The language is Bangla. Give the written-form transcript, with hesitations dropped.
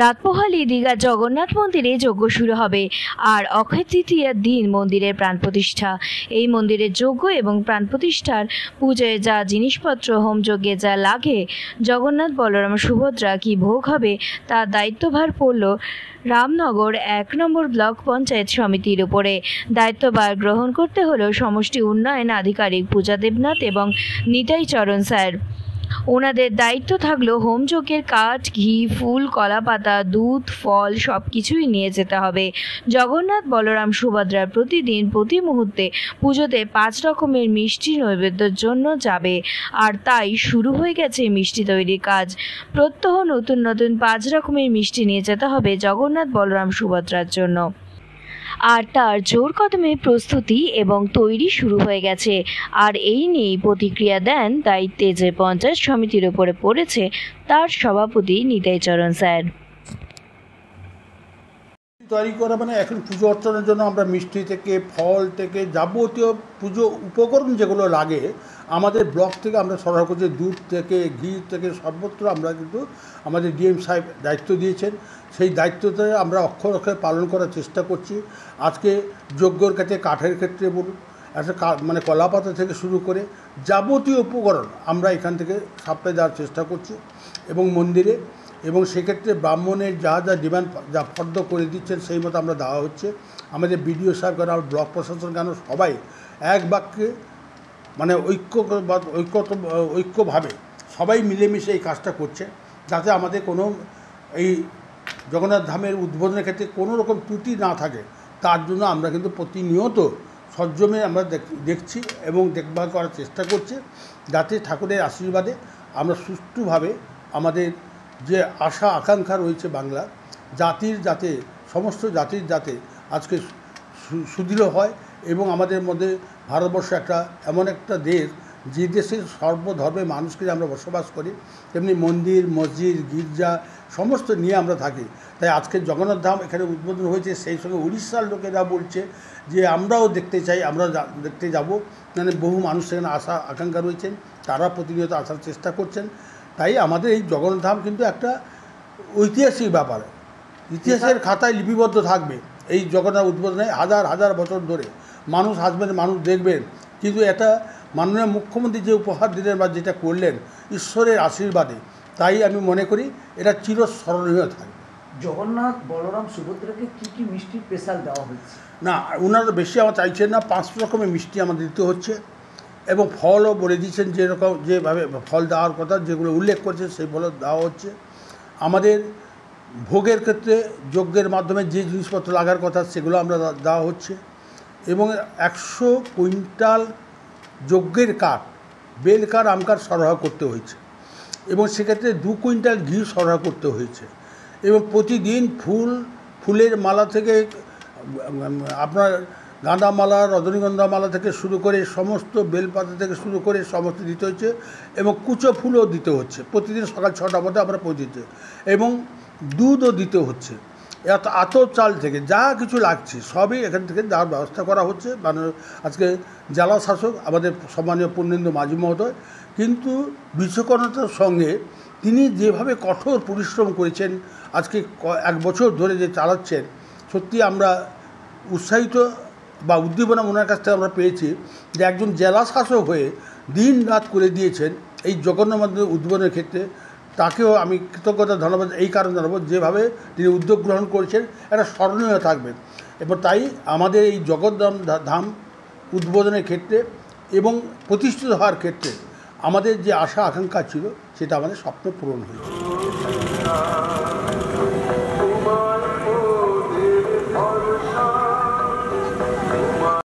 রাত পোহালে দীঘার জগন্নাথ মন্দিরে যজ্ঞ শুরু হবে আর অক্ষয় তৃতীয়ার দিন মন্দিরের প্রাণ প্রতিষ্ঠা। এই মন্দিরের যজ্ঞ এবং প্রাণ প্রতিষ্ঠার পূজায় যা জিনিসপত্র, হোমযজ্ঞে যা লাগে, জগন্নাথ বলরাম সুভদ্রা কি ভোগ হবে তার দায়িত্বভার পড়ল রামনগর ১ নম্বর ব্লক পঞ্চায়েত সমিতির উপরে। দায়িত্বভার গ্রহণ করতে হলো সমষ্টি উন্নয়ন আধিকারিক পূজা দেবনাথ এবং নিতাই চরণ স্যার। ওনাদের দায়িত্ব থাকলো হোমযজ্ঞের কাঠ, ঘি, ফুল, কলাপাতা, দুধ, ফল সব কিছুই নিয়ে যেতে হবে। জগন্নাথ বলরাম সুভদ্রার প্রতিদিন প্রতি মুহূর্তে পুজোতে ৫ রকমের মিষ্টি নৈবেদ্যের জন্য যাবে, আর তাই শুরু হয়ে গেছে মিষ্টি তৈরির কাজ। প্রত্যহ নতুন নতুন ৫ রকমের মিষ্টি নিয়ে যেতে হবে জগন্নাথ বলরাম সুভদ্রার জন্য, আর তার জোর কদমে প্রস্তুতি এবং তৈরি শুরু হয়ে গেছে। আর এই নিয়েই প্রতিক্রিয়া দেন দায়িত্বে যে পঞ্চায়েত সমিতির উপরে পড়েছে তার সভাপতি নিতাই চরণ স্যার। তৈরি করা মানে এখন পুজো অর্চনার জন্য আমরা মিষ্টি থেকে ফল থেকে যাবতীয় পুজো উপকরণ যেগুলো লাগে আমাদের ব্লক থেকে আমরা সরবরাহ করছি। দুধ থেকে ঘি থেকে সর্বত্র আমরা কিন্তু আমাদের ডিএম সাহেব দায়িত্ব দিয়েছেন, সেই দায়িত্বটা আমরা অক্ষরে অক্ষরে পালন করার চেষ্টা করছি। আজকে যজ্ঞর কাছে কাঠের ক্ষেত্রে বলুন, একটা মানে কলাপাতা থেকে শুরু করে যাবতীয় উপকরণ আমরা এখান থেকে সাপ্লাই দেওয়ার চেষ্টা করছি এবং মন্দিরে, এবং সেক্ষেত্রে ব্রাহ্মণের যা যা ডিমান্ড যা ফর্দ করে দিচ্ছেন সেই মতো আমরা দেওয়া হচ্ছে। আমাদের বিডিও সাহেব কেন, ব্লক প্রশাসন কেন, সবাই এক বাক্যে মানে ঐক্যভাবে সবাই মিলেমিশে এই কাজটা করছে, যাতে আমাদের কোনো এই জগন্নাথ ধামের উদ্বোধনের ক্ষেত্রে কোনো রকম ত্রুটি না থাকে। তার জন্য আমরা কিন্তু প্রতিনিয়ত সজ্জমে আমরা দেখছি এবং দেখভাল করার চেষ্টা করছি, যাতে ঠাকুরের আশীর্বাদে আমরা সুষ্ঠুভাবে আমাদের যে আশা আকাঙ্ক্ষা রয়েছে বাংলা জাতির, যাতে সমস্ত জাতির যাতে আজকে সুদৃঢ় হয় এবং আমাদের মধ্যে ভারতবর্ষ একটা এমন একটা দেশ যে দেশের সর্বধর্মের মানুষকে আমরা বসবাস করি, তেমনি মন্দির, মসজিদ, গির্জা সমস্ত নিয়ে আমরা থাকি। তাই আজকে জগন্নাথ ধাম এখানে উদ্বোধন হয়েছে, সেই সঙ্গে উড়িষ্যার লোকেরা বলছে যে আমরাও দেখতে চাই, আমরা দেখতে যাব। মানে বহু মানুষ সেখানে আশা আকাঙ্ক্ষা রয়েছেন, তারা প্রতিনিয়ত আসার চেষ্টা করছেন। তাই আমাদের এই জগন্নাথ ধাম কিন্তু একটা ঐতিহাসিক ব্যাপার, ইতিহাসের খাতায় লিপিবদ্ধ থাকবে। এই জগন্নাথ উদ্বোধনে হাজার হাজার বছর ধরে মানুষ আসবেন, মানুষ দেখবেন, কিন্তু এটা মাননীয় মুখ্যমন্ত্রী যে উপহার দিলেন বা যেটা করলেন ঈশ্বরের আশীর্বাদে, তাই আমি মনে করি এটা চিরস্মরণীয় থাকবে। জগন্নাথ বলরাম সুভদ্রাকে কী কী মিষ্টি স্পেশাল দেওয়া হচ্ছে? না, ওনারা বেশি আমার চাইছেন না, 5 রকমের মিষ্টি আমাদের দিতে হচ্ছে এবং ফলও বলে দিচ্ছেন যেরকম যেভাবে ফল দেওয়ার কথা যেগুলো উল্লেখ করছে সেই ফলও দেওয়া হচ্ছে। আমাদের ভোগের ক্ষেত্রে যজ্ঞের মাধ্যমে যে জিনিসপত্র লাগার কথা সেগুলো আমরা দেওয়া হচ্ছে এবং 100 কুইন্টাল যজ্ঞের কাঠ, বেল কাঠ, আম কাঠ সরবরাহ করতে হয়েছে এবং সেক্ষেত্রে 2 কুইন্টাল ঘি সরবরাহ করতে হয়েছে এবং প্রতিদিন ফুলের মালা থেকে আপনার গাঁদা মালা, রজনীগন্ধা মালা থেকে শুরু করে সমস্ত বেলপাতা থেকে শুরু করে সমস্ত দিতে হচ্ছে এবং কুচো ফুলও দিতে হচ্ছে। প্রতিদিন সকাল 6টার মধ্যে আমরা পৌঁছেছে এবং দুধও দিতে হচ্ছে। আতপ চাল থেকে যা কিছু লাগছে সবই এখান থেকে দেওয়ার ব্যবস্থা করা হচ্ছে। মানে আজকে জেলা শাসক আমাদের সম্মানীয় পূর্ণেন্দু মাঝি মহোদয় কিন্তু বিচক্ষণতার সঙ্গে তিনি যেভাবে কঠোর পরিশ্রম করেছেন আজকে 1 বছর ধরে যে চালাচ্ছেন, সত্যি আমরা উৎসাহিত বা উদ্দীপনা ওনার কাছ থেকে আমরা পেয়েছি যে একজন জেলা শাসক হয়ে দিন রাত করে দিয়েছেন এই জগন্নাথ মন্দির উদ্বোধনের ক্ষেত্রে। তাকেও আমি কৃতজ্ঞতা ধন্যবাদ এই কারণে জানাবো, যেভাবে তিনি উদ্যোগ গ্রহণ করেছেন এটা স্মরণীয় থাকবে। এবং তাই আমাদের এই জগন্নাথ ধাম উদ্বোধনের ক্ষেত্রে এবং প্রতিষ্ঠিত হওয়ার ক্ষেত্রে আমাদের যে আশা আকাঙ্ক্ষা ছিল সেটা আমাদের স্বপ্ন পূরণ হয়েছে।